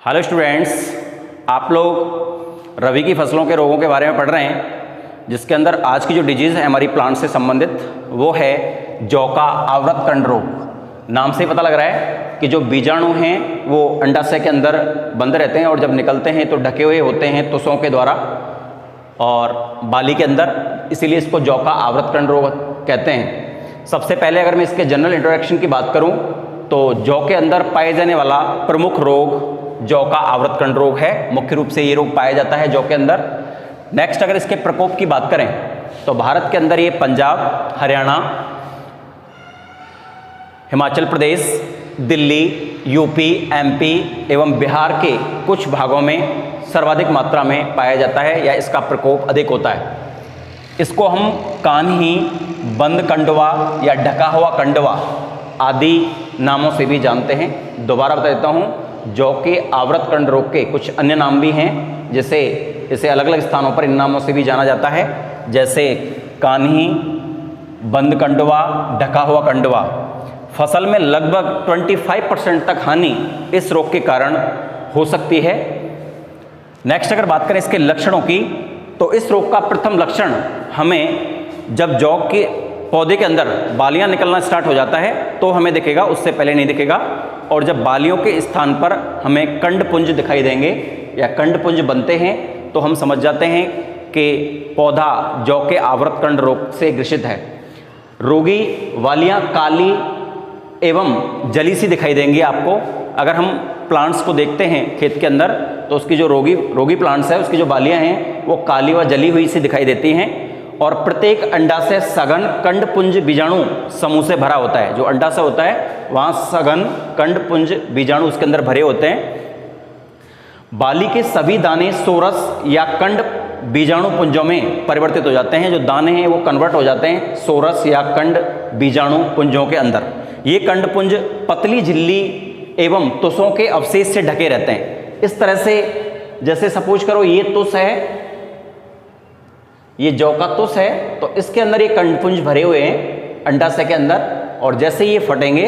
Hello students, आप लोग रबी की फसलों के रोगों के बारे में पढ़ रहे हैं, जिसके अंदर आज की जो डिजीज़ है हमारी प्लांट से संबंधित वो है जौ का आवृत कंड रोग। नाम से ही पता लग रहा है कि जो बीजाणु हैं वो अंडाशय के अंदर बंद रहते हैं और जब निकलते हैं तो ढके हुए होते हैं तुषों के द्वारा और बाली के अंदर, इसीलिए इसको जौ का आवृत कंड रोग कहते हैं। सबसे पहले अगर मैं इसके जनरल इंट्रोडक्शन की बात करूं तो जौ के अंदर पाए जाने वाला प्रमुख रोग जौ का आवृत कंड रोग है। मुख्य रूप से ये रोग पाया जाता है जौ के अंदर। नेक्स्ट अगर इसके प्रकोप की बात करें तो भारत के अंदर ये पंजाब, हरियाणा, हिमाचल प्रदेश, दिल्ली, यूपी, एमपी एवं बिहार के कुछ भागों में सर्वाधिक मात्रा में पाया जाता है या इसका प्रकोप अधिक होता है। इसको हम कान्ही, बंद कंडवा या ढका हुआ कंडवा आदि नामों से भी जानते हैं। दोबारा बता देता हूँ, जौ के आवृत कंड रोग के कुछ अन्य नाम भी हैं, जैसे इसे अलग अलग स्थानों पर इन नामों से भी जाना जाता है, जैसे कान्ही, बंद कंडवा, ढका हुआ कंडवा। फसल में लगभग 25% तक हानि इस रोग के कारण हो सकती है। नेक्स्ट अगर बात करें इसके लक्षणों की तो इस रोग का प्रथम लक्षण हमें जब जौ के पौधे के अंदर बालियां निकलना स्टार्ट हो जाता है तो हमें दिखेगा, उससे पहले नहीं दिखेगा। और जब बालियों के स्थान पर हमें कंडपुंज दिखाई देंगे या कंडपुंज बनते हैं तो हम समझ जाते हैं कि पौधा जौ के आवृत कंड रोग से ग्रसित है। रोगी वालियां काली एवं जली सी दिखाई देंगी आपको। अगर हम प्लांट्स को देखते हैं खेत के अंदर तो उसकी जो रोगी प्लांट्स है उसकी जो बालियां हैं वो काली व जली हुई सी दिखाई देती हैं। और प्रत्येक अंडाशय सघन कंडपुंज बीजाणु समूह से भरा होता है। जो अंडाशय होता है वहाँ सघन कंडपुंज बीजाणु उसके अंदर भरे होते हैं। बाली के सभी दाने सोरस या कंड बीजाणु पुंजों में परिवर्तित हो जाते हैं। जो दाने हैं वो कन्वर्ट हो जाते हैं सोरस या कंड बीजाणु पुंजों के अंदर। ये कंडपुंज पतली झिल्ली एवं तुषों के अवशेष से ढके रहते हैं। इस तरह से जैसे सपोज करो ये तुष है, ये जौ का तुष है, तो इसके अंदर ये कंडपुंज भरे हुए हैं अंडाशय के अंदर, और जैसे ये फटेंगे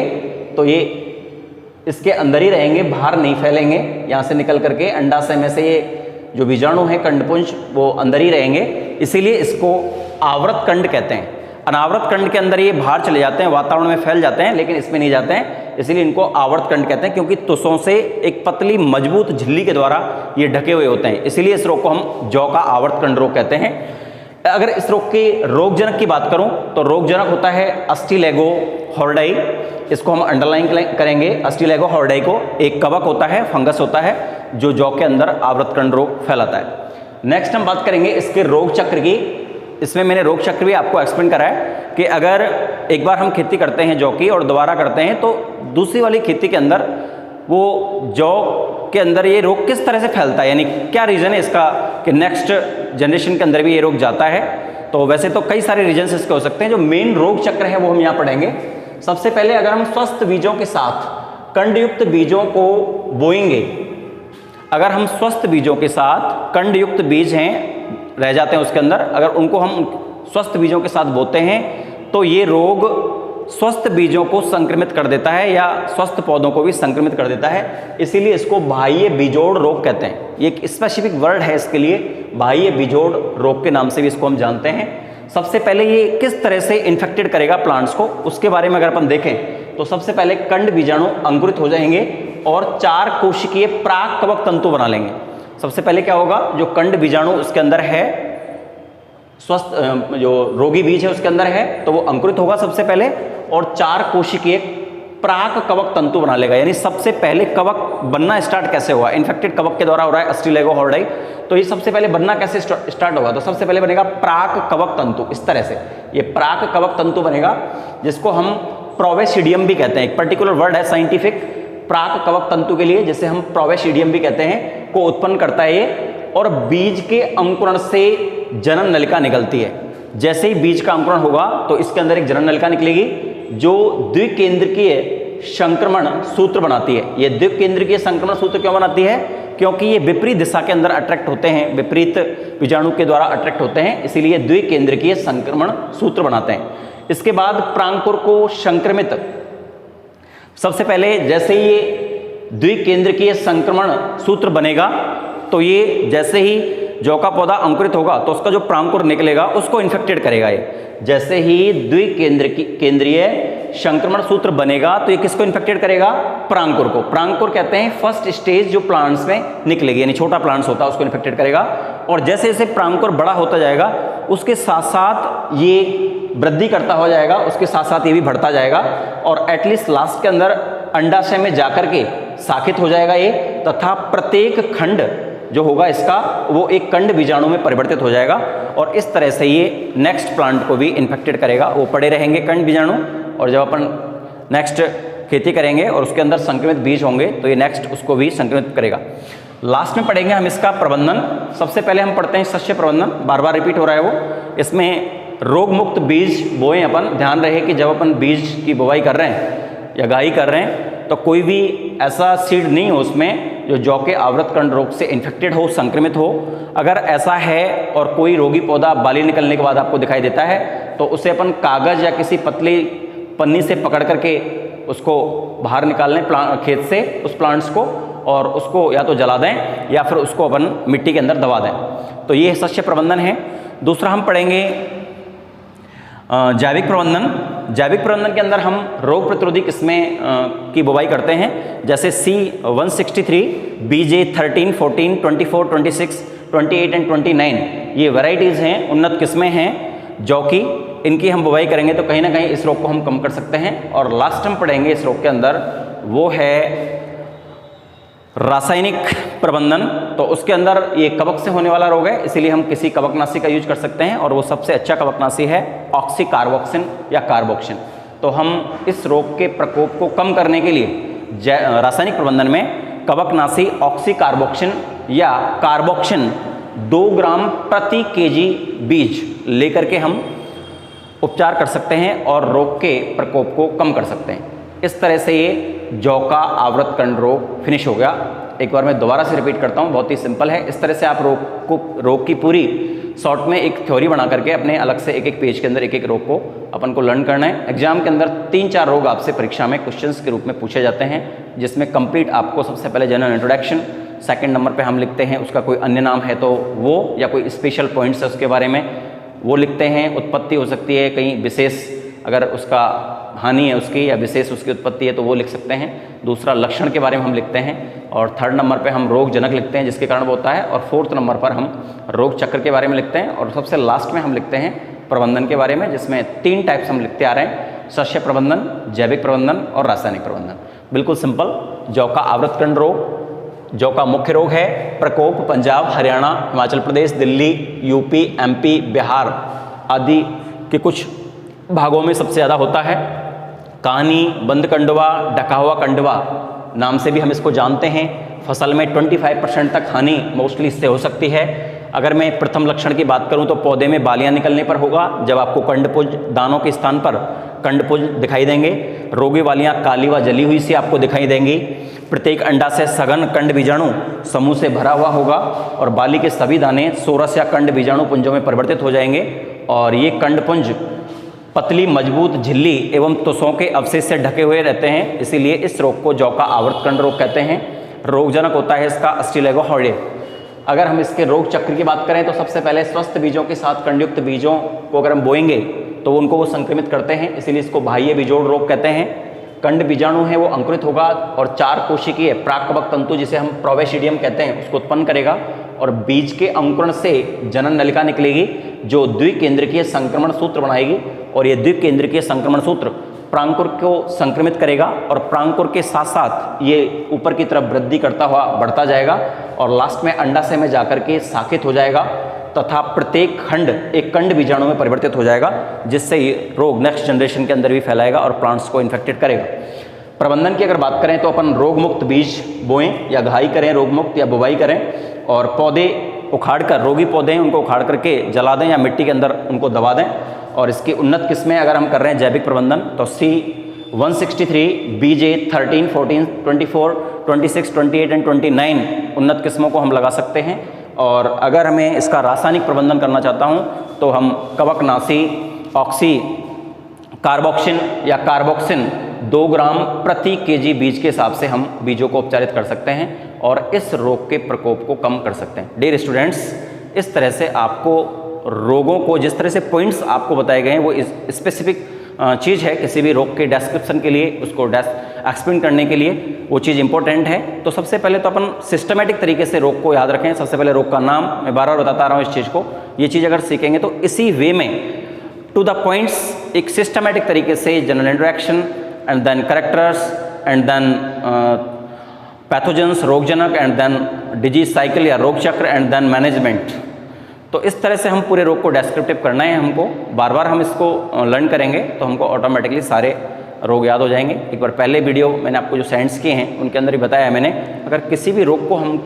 तो ये इसके अंदर ही रहेंगे, बाहर नहीं फैलेंगे। यहाँ से निकल करके अंडाशय में से ये जो बीजाणु है कंडपुंज वो अंदर ही रहेंगे, इसीलिए इसको आवृत कंड कहते हैं। अनावृत कंड के अंदर ये बाहर चले जाते हैं, वातावरण में फैल जाते हैं, लेकिन इसमें नहीं जाते हैं, इसीलिए इनको आवर्त कंड कहते हैं, क्योंकि तुषों से एक पतली मजबूत झिल्ली के द्वारा ये ढके हुए होते हैं। इसीलिए इस रोग को हम जौ का आवर्त कंड रोग कहते हैं। अगर इस रोग के रोगजनक की बात करूं तो रोगजनक होता है अस्टिलेगो हॉर्डाई। इसको हम अंडरलाइन करेंगे अस्टिलेगो हॉर्डाई को। एक कवक होता है, फंगस होता है जो जौ के अंदर आवृत कंड रोग फैलाता है। नेक्स्ट हम बात करेंगे इसके रोग चक्र की। इसमें मैंने रोग चक्र भी आपको एक्सप्लेन करा है कि अगर एक बार हम खेती करते हैं जौ की और दोबारा करते हैं तो दूसरी वाली खेती के अंदर वो जौ के अंदर ये रोग किस तरह से फैलता है, यानी क्या रीज़न है इसका कि नेक्स्ट जनरेशन के अंदर भी ये रोग जाता है। तो वैसे तो कई सारे रीजन्स इसके हो सकते हैं। जो मेन रोग चक्र है वो हम यहाँ पढ़ेंगे। सबसे पहले अगर हम स्वस्थ बीजों के साथ कंडयुक्त बीजों को बोएंगे, अगर हम स्वस्थ बीजों के साथ कंडयुक्त बीज हैं रह जाते हैं उसके अंदर, अगर उनको हम स्वस्थ बीजों के साथ बोते हैं तो ये रोग स्वस्थ बीजों को संक्रमित कर देता है या स्वस्थ पौधों को भी संक्रमित कर देता है। इसीलिए इसको बाह्य बीजोड़ रोग कहते हैं। ये एक स्पेसिफिक वर्ड है इसके लिए, बाह्य बीजोड़ रोग के नाम से भी इसको हम जानते हैं। सबसे पहले ये किस तरह से इन्फेक्टेड करेगा प्लांट्स को, उसके बारे में अगर अपन देखें तो सबसे पहले कंड बीजाणु अंकुरित हो जाएंगे और 4 कोशिकीय प्राक कवक तंतु बना लेंगे। सबसे पहले क्या होगा, जो कंड बीजाणु उसके अंदर है, स्वस्थ जो रोगी बीज है उसके अंदर है, तो वो अंकुरित होगा सबसे पहले और 4 कोशिकीय प्राक कवक तंतु बना लेगा। यानी सबसे पहले कवक बनना स्टार्ट कैसे हुआ, इन्फेक्टेड कवक के द्वारा हो रहा है अस्टिलेगो हॉर्डाई, तो ये सबसे पहले बनना कैसे स्टार्ट होगा, तो सबसे पहले बनेगा प्राक कवक तंतु। इस तरह से ये प्राक कवक तंतु बनेगा, जिसको हम प्रोवेसिडियम भी कहते हैं। एक पर्टिकुलर वर्ड है साइंटिफिक प्राक कवक तंतु के लिए, जिसे हम प्रोवेसिडियम भी कहते हैं, को उत्पन्न करता है ये। और बीज के अंकुरण से जनन नलिका निकलती है। जैसे ही बीज का अंकुरण होगा तो इसके अंदर एक जनन नलिका निकलेगी जो द्विकेंद्रकीय संक्रमण सूत्र बनाती है। ये द्विकेंद्रकीय संक्रमण सूत्र क्यों बनाती है, क्योंकि ये विपरीत दिशा के अंदर अट्रैक्ट होते हैं, विपरीत बीजाणु के द्वारा अट्रैक्ट होते हैं, इसीलिए द्विकेंद्रकीय संक्रमण सूत्र बनाते हैं। इसके बाद प्रांकुर को संक्रमित, सबसे पहले जैसे ये द्विकेंद्रकीय संक्रमण सूत्र बनेगा, तो ये जैसे ही जौ का पौधा अंकुरित होगा तो उसका जो प्रांकुर निकलेगा उसको इन्फेक्टेड करेगा। ये जैसे ही केंद्रीय संक्रमण सूत्र बनेगा तो ये किसको इन्फेक्टेड करेगा? प्रांकुर को। प्रांकुर कहते हैं फर्स्ट स्टेज जो प्लांट्स में निकलेगी, यानी छोटा प्लांट्स होता है उसको इन्फेक्टेड करेगा। और जैसे जैसे प्रांकुर बड़ा होता जाएगा उसके साथ साथ ये वृद्धि करता हो जाएगा, उसके साथ साथ ये भी बढ़ता जाएगा और एटलीस्ट लास्ट के अंदर अंडाशय में जाकर के शाखित हो जाएगा ये, तथा प्रत्येक खंड जो होगा इसका वो एक कंड बीजाणु में परिवर्तित हो जाएगा और इस तरह से ये नेक्स्ट प्लांट को भी इन्फेक्टेड करेगा। वो पड़े रहेंगे कंड बीजाणु और जब अपन नेक्स्ट खेती करेंगे और उसके अंदर संक्रमित बीज होंगे तो ये नेक्स्ट उसको भी संक्रमित करेगा। लास्ट में पढ़ेंगे हम इसका प्रबंधन। सबसे पहले हम पढ़ते हैं सस्य प्रबंधन, बार बार रिपीट हो रहा है वो। इसमें रोग मुक्त बीज बोएं अपन। ध्यान रहे कि जब अपन बीज की बुवाई कर रहे हैं या गाई कर रहे हैं तो कोई भी ऐसा सीड नहीं हो उसमें जो जौ के आवृत कंड रोग से इन्फेक्टेड हो, संक्रमित हो। अगर ऐसा है और कोई रोगी पौधा बाली निकलने के बाद आपको दिखाई देता है तो उसे अपन कागज़ या किसी पतली पन्नी से पकड़ करके उसको बाहर निकाल लें खेत से उस प्लांट्स को, और उसको या तो जला दें या फिर उसको अपन मिट्टी के अंदर दबा दें। तो ये सस्य प्रबंधन है। दूसरा हम पढ़ेंगे जैविक प्रबंधन। जैविक प्रबंधन के अंदर हम रोग प्रतिरोधी किस्में की बुवाई करते हैं, जैसे C163, BJ 13, 14, 24, 26, 28 एंड 29 ये वैरायटीज़ हैं, उन्नत किस्में हैं जौ की। इनकी हम बुवाई करेंगे तो कहीं ना कहीं इस रोग को हम कम कर सकते हैं। और लास्ट हम पढ़ेंगे इस रोग के अंदर वो है रासायनिक प्रबंधन। तो उसके अंदर ये कवक से होने वाला रोग है, इसीलिए हम किसी कवकनाशी का यूज कर सकते हैं और वो सबसे अच्छा कवकनाशी है ऑक्सीकार्बोक्सिन या कार्बोक्सिन। तो हम इस रोग के प्रकोप को कम करने के लिए रासायनिक प्रबंधन में कवकनाशी ऑक्सीकार्बोक्सिन या कार्बोक्सिन 2 ग्राम प्रति केजी बीज लेकर के हम उपचार कर सकते हैं और रोग के प्रकोप को कम कर सकते हैं। इस तरह से ये जौ का आवृत कंड रोग फिनिश हो गया। एक बार मैं दोबारा से रिपीट करता हूँ, बहुत ही सिंपल है। इस तरह से आप रोग की पूरी शॉर्ट में एक थ्योरी बना करके अपने अलग से एक एक पेज के अंदर एक एक रोग को अपन को लर्न करना है। एग्जाम के अंदर 3-4 रोग आपसे परीक्षा में क्वेश्चंस के रूप में पूछे जाते हैं, जिसमें कंप्लीट आपको सबसे पहले जनरल इंट्रोडक्शन, सेकंड नंबर पे हम लिखते हैं उसका कोई अन्य नाम है तो वो, या कोई स्पेशल पॉइंट्स है उसके बारे में वो लिखते हैं। उत्पत्ति हो सकती है कहीं विशेष, अगर उसका हानि है उसकी या विशेष उसकी उत्पत्ति है तो वो लिख सकते हैं। दूसरा लक्षण के बारे में हम लिखते हैं और थर्ड नंबर पे हम रोग जनक लिखते हैं जिसके कारण वो होता है, और फोर्थ नंबर पर हम रोग चक्र के बारे में लिखते हैं, और सबसे लास्ट में हम लिखते हैं प्रबंधन के बारे में, जिसमें 3 टाइप्स हम लिखते आ रहे हैं: सस्य प्रबंधन, जैविक प्रबंधन और रासायनिक प्रबंधन। बिल्कुल सिंपल। जौ का आवृत कंड रोग जौ का मुख्य रोग है। प्रकोप पंजाब, हरियाणा, हिमाचल प्रदेश, दिल्ली, यूपी, एमपी, बिहार आदि के कुछ भागों में सबसे ज़्यादा होता है। कानी, बंद कंडवा, ढका हुआ कंडवा नाम से भी हम इसको जानते हैं। फसल में 25% तक हानि मोस्टली इससे हो सकती है। अगर मैं प्रथम लक्षण की बात करूं तो पौधे में बालियां निकलने पर होगा, जब आपको कंडपुंज दानों के स्थान पर कंडपुंज दिखाई देंगे। रोगी वालियां काली व जली हुई सी आपको दिखाई देंगी। प्रत्येक अंडा से सघन कंड बीजाणु समूह से भरा हुआ होगा और बाली के सभी दाने सोरस या कंड बीजाणु पुंजों में परिवर्तित हो जाएंगे और ये कंडपुंज पतली मजबूत झिल्ली एवं तुसों के अवशेष से ढके हुए रहते हैं, इसीलिए इस रोग को जौ का आवर्त कंड रोग कहते हैं। रोगजनक होता है इसका अस्टिलेगोहॉर्डे। अगर हम इसके रोग चक्र की बात करें तो सबसे पहले स्वस्थ बीजों के साथ कंडयुक्त बीजों को अगर हम बोएंगे तो उनको वो संक्रमित करते हैं, इसीलिए इसको बाह्य बीजोड़ रोग कहते हैं। कंड बीजाणु है वो अंकुरित होगा और 4 कोशिकीय प्राककवक तंतु जिसे हम प्रोवेशिडियम कहते हैं उसको उत्पन्न करेगा और बीज के अंकुरण से जनन नलिका निकलेगी जो द्विकेंद्रकीय संक्रमण सूत्र बनाएगी और ये द्विकेंद्रकीय संक्रमण सूत्र प्रांकुर को संक्रमित करेगा और प्रांकुर के साथ साथ ये ऊपर की तरफ वृद्धि करता हुआ बढ़ता जाएगा और लास्ट में अंडाशय में जाकर के शाखित हो जाएगा तथा प्रत्येक खंड एक कंड बीजाणु में परिवर्तित हो जाएगा, जिससे ये रोग नेक्स्ट जनरेशन के अंदर भी फैलाएगा और प्लांट्स को इन्फेक्टेड करेगा। प्रबंधन की अगर बात करें तो अपन रोग मुक्त बीज बोएं या घाई करें, रोग मुक्त या बुवाई करें और पौधे उखाड़ कर, रोगी पौधे हैं उनको उखाड़ करके जला दें या मिट्टी के अंदर उनको दबा दें। और इसकी उन्नत किस्में अगर हम कर रहे हैं जैविक प्रबंधन तो C163, BJ 13, 14, 24, 26, 28 एंड 29 उन्नत किस्मों को हम लगा सकते हैं। और अगर हमें इसका रासायनिक प्रबंधन करना चाहता हूं तो हम कवकनाशी ऑक्सी कार्बोक्सिन या कार्बोक्सिन 2 ग्राम प्रति केजी बीज के हिसाब से हम बीजों को उपचारित कर सकते हैं और इस रोग के प्रकोप को कम कर सकते हैं। डियर स्टूडेंट्स, इस तरह से आपको रोगों को, जिस तरह से पॉइंट्स आपको बताए गए हैं वो स्पेसिफिक चीज़ है किसी भी रोग के डिस्क्रिप्शन के लिए, उसको एक्सप्लेन करने के लिए वो चीज़ इंपॉर्टेंट है। तो सबसे पहले तो अपन सिस्टमेटिक तरीके से रोग को याद रखें। सबसे पहले रोग का नाम, मैं बार बार बताता रहा हूँ इस चीज़ को, ये चीज़ अगर सीखेंगे तो इसी वे में टू द पॉइंट्स एक सिस्टमेटिक तरीके से general introduction and then characters and then pathogens रोगजनक एंड देन डिजीज साइकिल या रोग चक्र एंड देन मैनेजमेंट। तो इस तरह से हम पूरे रोग को डेस्क्रिप्टिव करना है हमको, बार बार हम इसको लर्न करेंगे तो हमको ऑटोमेटिकली सारे रोग याद हो जाएंगे। एक बार पहले वीडियो मैंने आपको जो सेंड्स किए हैं उनके अंदर ही बताया है मैंने, अगर किसी भी रोग को, हम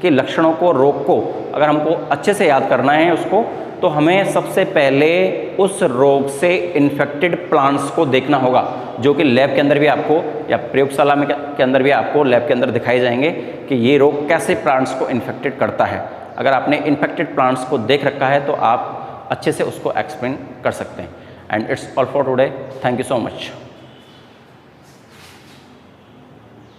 के लक्षणों को, रोग को अगर हमको अच्छे से याद करना है उसको, तो हमें सबसे पहले उस रोग से इन्फेक्टेड प्लांट्स को देखना होगा, जो कि लैब के अंदर भी आपको या प्रयोगशाला में के अंदर भी आपको लैब के अंदर दिखाए जाएंगे कि ये रोग कैसे प्लांट्स को इन्फेक्टेड करता है। अगर आपने इन्फेक्टेड प्लांट्स को देख रखा है तो आप अच्छे से उसको एक्सप्लेन कर सकते हैं। And it's all for today. Thank you so much.